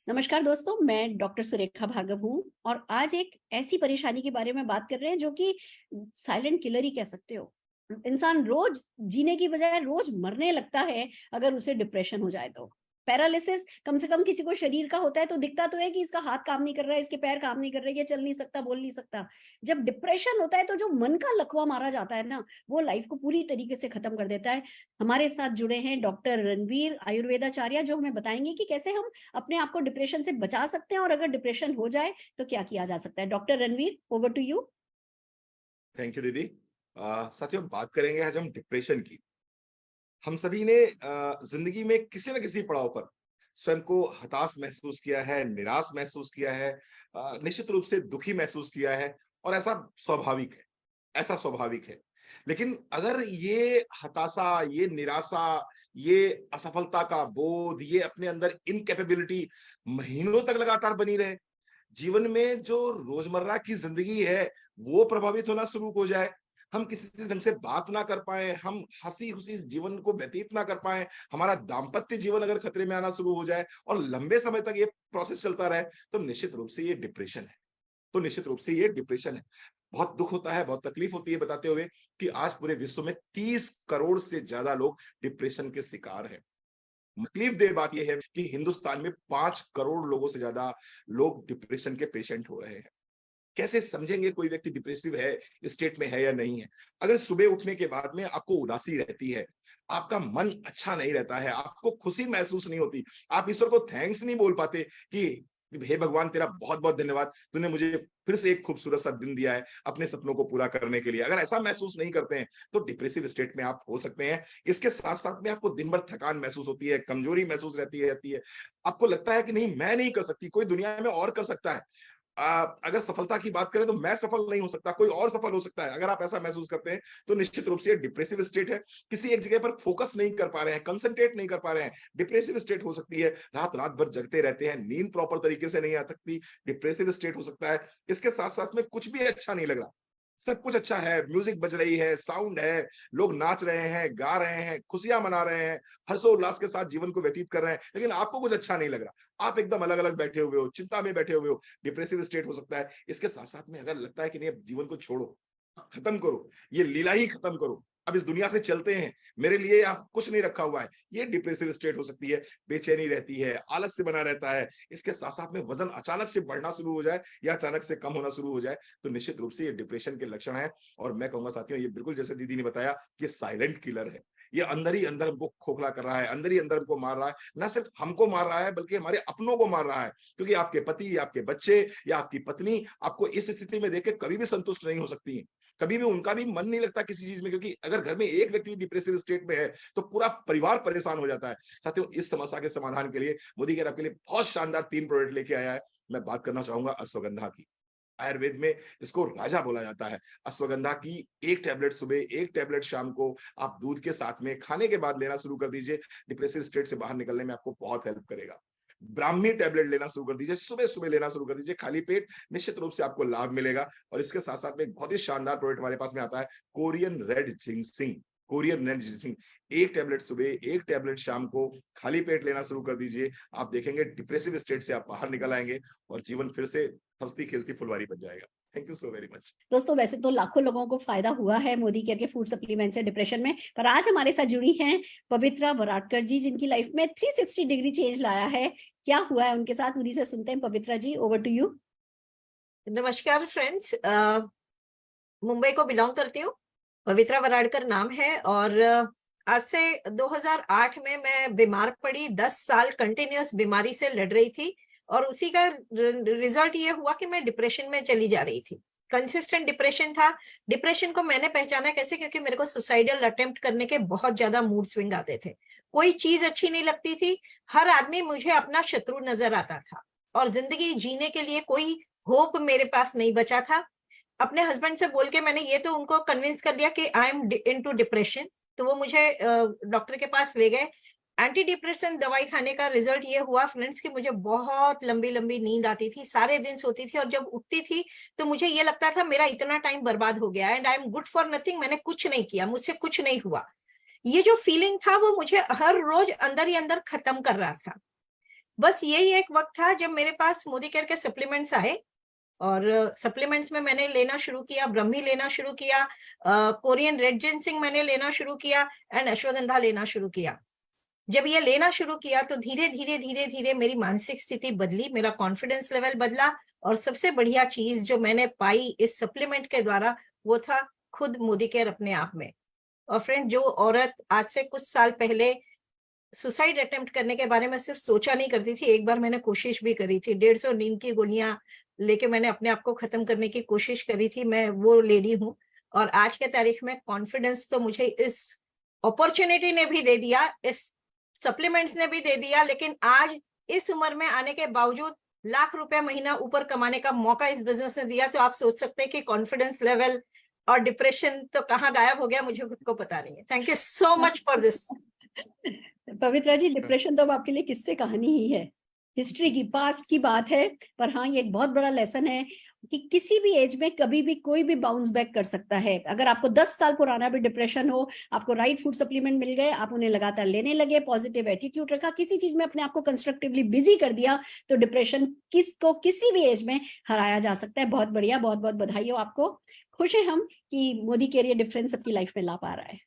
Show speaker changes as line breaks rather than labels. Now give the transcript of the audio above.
नमस्कार दोस्तों, मैं डॉक्टर सुरेखा भार्गव हूँ और आज एक ऐसी परेशानी के बारे में बात कर रहे हैं जो कि साइलेंट किलर ही कह सकते हो। इंसान रोज जीने की बजाय रोज मरने लगता है अगर उसे डिप्रेशन हो जाए तो। पैरालिसिस कम से कम किसी को शरीर का होता है तो दिखता तो है कि इसका हाथ काम नहीं कर रहा है, इसके पैर काम नहीं कर रहे, ये चल नहीं सकता, बोल नहीं सकता। जब डिप्रेशन होता है तो जो मन का लकवा मारा जाता है ना, वो लाइफ को पूरी तरीके से खत्म कर देता है। हमारे साथ जुड़े हैं डॉक्टर रणवीर आयुर्वेदाचार्य, जो हमें बताएंगे कि कैसे हम अपने आप को डिप्रेशन से बचा सकते हैं और अगर डिप्रेशन हो जाए तो क्या किया जा सकता है। Doctor Ranveer, over to you.
Thank you दीदी। साथियों, बात करेंगे आज हम डिप्रेशन की। हम सभी ने जिंदगी में किसी न किसी पड़ाव पर स्वयं को हताश महसूस किया है, निराश महसूस किया है, निश्चित रूप से दुखी महसूस किया है। और ऐसा स्वाभाविक है। लेकिन अगर ये हताशा, ये निराशा, ये असफलता का बोध, ये अपने अंदर इनकैपेबिलिटी महीनों तक लगातार बनी रहे, जीवन में जो रोजमर्रा की जिंदगी है वो प्रभावित होना शुरू हो जाए, हम किसी से ढंग से बात ना कर पाए, हम हंसी खुशी जीवन को व्यतीत ना कर पाए, हमारा दाम्पत्य जीवन अगर खतरे में आना शुरू हो जाए और लंबे समय तक ये प्रोसेस चलता रहे, तो निश्चित रूप से ये डिप्रेशन है। बहुत दुख होता है, बहुत तकलीफ होती है बताते हुए कि आज पूरे विश्व में 30 करोड़ से ज्यादा लोग डिप्रेशन के शिकार हैं। तकलीफदेह बात यह है कि हिंदुस्तान में 5 करोड़ लोगों से ज्यादा लोग डिप्रेशन के पेशेंट हो रहे हैं। कैसे समझेंगे कोई व्यक्ति डिप्रेसिव है, स्टेट में है या नहीं है? अगर सुबह उठने के बाद में आपको उदासी रहती है, आपका मन अच्छा नहीं रहता है, आपको खुशी महसूस नहीं होती, आप ईश्वर को थैंक्स नहीं बोल पाते कि हे भगवान, तेरा बहुत बहुत धन्यवाद, तूने मुझे फिर से एक खूबसूरत सा दिन दिया है अपने सपनों को पूरा करने के लिए। अगर ऐसा महसूस नहीं करते हैं तो डिप्रेसिव स्टेट में आप हो सकते हैं। इसके साथ साथ में आपको दिन भर थकान महसूस होती है, कमजोरी महसूस रहती है। आपको लगता है कि नहीं, मैं नहीं कर सकती, कोई दुनिया में और कर सकता है। अगर सफलता की बात करें तो मैं सफल नहीं हो सकता, कोई और सफल हो सकता है। अगर आप ऐसा महसूस करते हैं तो निश्चित रूप से डिप्रेसिव स्टेट है। किसी एक जगह पर फोकस नहीं कर पा रहे हैं, कंसंट्रेट नहीं कर पा रहे हैं, डिप्रेसिव स्टेट हो सकती है। रात रात भर जगते रहते हैं, नींद प्रॉपर तरीके से नहीं आ सकती, डिप्रेसिव स्टेट हो सकता है। इसके साथ साथ में कुछ भी अच्छा नहीं लग रहा, सब कुछ अच्छा है, म्यूजिक बज रही है, साउंड है, लोग नाच रहे हैं, गा रहे हैं, खुशियां मना रहे हैं, हर्षोल्लास के साथ जीवन को व्यतीत कर रहे हैं, लेकिन आपको कुछ अच्छा नहीं लग रहा। आप एकदम अलग अलग बैठे हुए हो, चिंता में बैठे हुए हो, डिप्रेसिव स्टेट हो सकता है। इसके साथ साथ में अगर लगता है कि नहीं, अब जीवन को छोड़ो, खत्म करो, ये लीला ही खत्म करो, अब इस दुनिया से चलते हैं, मेरे लिए यहाँ कुछ नहीं रखा हुआ है, ये डिप्रेसिव स्टेट हो सकती है। बेचैनी रहती है, आलस्य बना रहता है। इसके साथ साथ में वजन अचानक से बढ़ना शुरू हो जाए या अचानक से कम होना शुरू हो जाए, तो निश्चित रूप से ये डिप्रेशन के लक्षण है। और मैं कहूंगा साथियों, ये बिल्कुल जैसे दीदी ने बताया कि साइलेंट किलर है। ये अंदर ही अंदर हमको खोखला कर रहा है, अंदर ही अंदर हमको मार रहा है। ना सिर्फ हमको मार रहा है बल्कि हमारे अपनों को मार रहा है, क्योंकि आपके पति, आपके बच्चे या आपकी पत्नी आपको इस स्थिति में देख के कभी भी संतुष्ट नहीं हो सकती है। कभी भी उनका भी मन नहीं लगता किसी चीज में, क्योंकि अगर घर में एक व्यक्ति डिप्रेसिव स्टेट में है तो पूरा परिवार परेशान हो जाता है। साथियों, इस समस्या के समाधान के लिए मोदी केयर आपके लिए बहुत शानदार 3 प्रोडक्ट लेके आया है। मैं बात करना चाहूंगा अश्वगंधा की। आयुर्वेद में इसको राजा बोला जाता है। अश्वगंधा की 1 टैबलेट सुबह, 1 टैबलेट शाम को आप दूध के साथ में खाने के बाद लेना शुरू कर दीजिए। डिप्रेसिव स्टेट से बाहर निकलने में आपको बहुत हेल्प करेगा। ब्राह्मी टैबलेट लेना शुरू कर दीजिए, सुबह सुबह लेना शुरू कर दीजिए खाली पेट, निश्चित रूप से आपको लाभ मिलेगा। और इसके साथ साथ में एक बहुत ही शानदार प्रोडक्ट हमारे पास में आता है, Korean red ginseng. Korean red ginseng 1 tablet सुबह, 1 टैबलेट शाम को खाली पेट लेना शुरू कर दीजिए। आप देखेंगे डिप्रेसिव स्टेट से आप बाहर निकल आएंगे और जीवन फिर से हंसती खेलती फुलवारी बन जाएगा। Thank you so very much.
दोस्तों, वैसे तो लाखों लोगों को फायदा हुआ है मोदी केयर के फूड सप्लीमेंट से डिप्रेशन में, पर आज हमारे साथ जुड़ी हैं पवित्रा वराडकर जी, जिनकी लाइफ में 360 डिग्री चेंज लाया है। क्या हुआ है उनके साथ, उन्हीं से सुनते हैं। पवित्रा जी, ओवर टू यू।
नमस्कार फ्रेंड्स। मुंबई को बिलोंग करती हूँ। पवित्रा वराडकर नाम है और आज से 2008 में मैं बीमार पड़ी। 10 साल कंटिन्यूअस बीमारी से लड़ रही थी और उसी का रिजल्ट ये हुआ कि मैं डिप्रेशन में चली जा रही थी। कंसिस्टेंट डिप्रेशन था। डिप्रेशन को मैंने पहचाना कैसे, क्योंकि मेरे को सुसाइडल अटेम्प्ट करने के बहुत ज्यादा मूड स्विंग आते थे। कोई चीज अच्छी नहीं लगती थी, हर आदमी मुझे अपना शत्रु नजर आता था और जिंदगी जीने के लिए कोई होप मेरे पास नहीं बचा था। अपने हस्बैंड से बोल के मैंने ये तो उनको कन्विंस कर लिया कि आई एम इनटू डिप्रेशन, तो वो मुझे डॉक्टर के पास ले गए। एंटी डिप्रेशन दवाई खाने का रिजल्ट ये हुआ फ्रेंड्स कि मुझे बहुत लंबी लंबी नींद आती थी, सारे दिन सोती थी और जब उठती थी तो मुझे ये लगता था मेरा इतना टाइम बर्बाद हो गया and I am good for nothing, मैंने कुछ नहीं किया, मुझसे कुछ नहीं हुआ। ये जो फीलिंग था वो मुझे हर रोज अंदर ही अंदर खत्म कर रहा था। बस यही एक वक्त था जब मेरे पास मोदी केयर के सप्लीमेंट्स आए, और सप्लीमेंट्स में मैंने लेना शुरू किया, ब्रह्मी लेना शुरू किया, कोरियन रेड जिनसिंग मैंने लेना शुरू किया, एंड अश्वगंधा लेना शुरू किया। जब ये लेना शुरू किया तो धीरे धीरे धीरे धीरे मेरी मानसिक स्थिति बदली, मेरा कॉन्फिडेंस लेवल बदला, और सबसे बढ़िया चीज जो मैंने पाई इस सप्लीमेंट के द्वारा वो था खुद मोदी केयर अपने आप में। और फ्रेंड, जो औरत आज से कुछ साल पहले सुसाइड अटेम्प्ट करने के बारे में सिर्फ सोचा नहीं करती थी, एक बार मैंने कोशिश भी करी थी, 150 नींद की गोलियां लेके मैंने अपने आप को खत्म करने की कोशिश करी थी, मैं वो लेडी हूँ। और आज के तारीख में कॉन्फिडेंस तो मुझे इस अपॉर्चुनिटी ने भी दे दिया, इस सप्लीमेंट्स ने भी दे दिया, लेकिन आज इस उम्र में आने के बावजूद लाख रुपया महीना ऊपर कमाने का मौका इस बिजनेस ने दिया। तो आप सोच सकते हैं कि कॉन्फिडेंस लेवल और डिप्रेशन तो कहाँ गायब हो गया, मुझे खुद को पता नहीं है। Thank you so much for this.
Pavitra ji, depression तो अब आपके लिए किस्से कहानी ही है, हिस्ट्री की, पास्ट की बात है। पर हाँ, ये एक बहुत बड़ा लेसन है कि किसी भी एज में कभी भी कोई भी बाउंस बैक कर सकता है। अगर आपको 10 साल पुराना भी डिप्रेशन हो, आपको राइट फूड सप्लीमेंट मिल गए, आप उन्हें लगातार लेने लगे, पॉजिटिव एटीट्यूड रखा, किसी चीज में अपने आप को कंस्ट्रक्टिवली बिजी कर दिया, तो डिप्रेशन किसको किसी भी एज में हराया जा सकता है। बहुत बढ़िया, बहुत बहुत बधाई हो आपको। खुश हैं हम कि मोदी केयर ये डिफरेंस सबकी लाइफ में ला पा रहा है।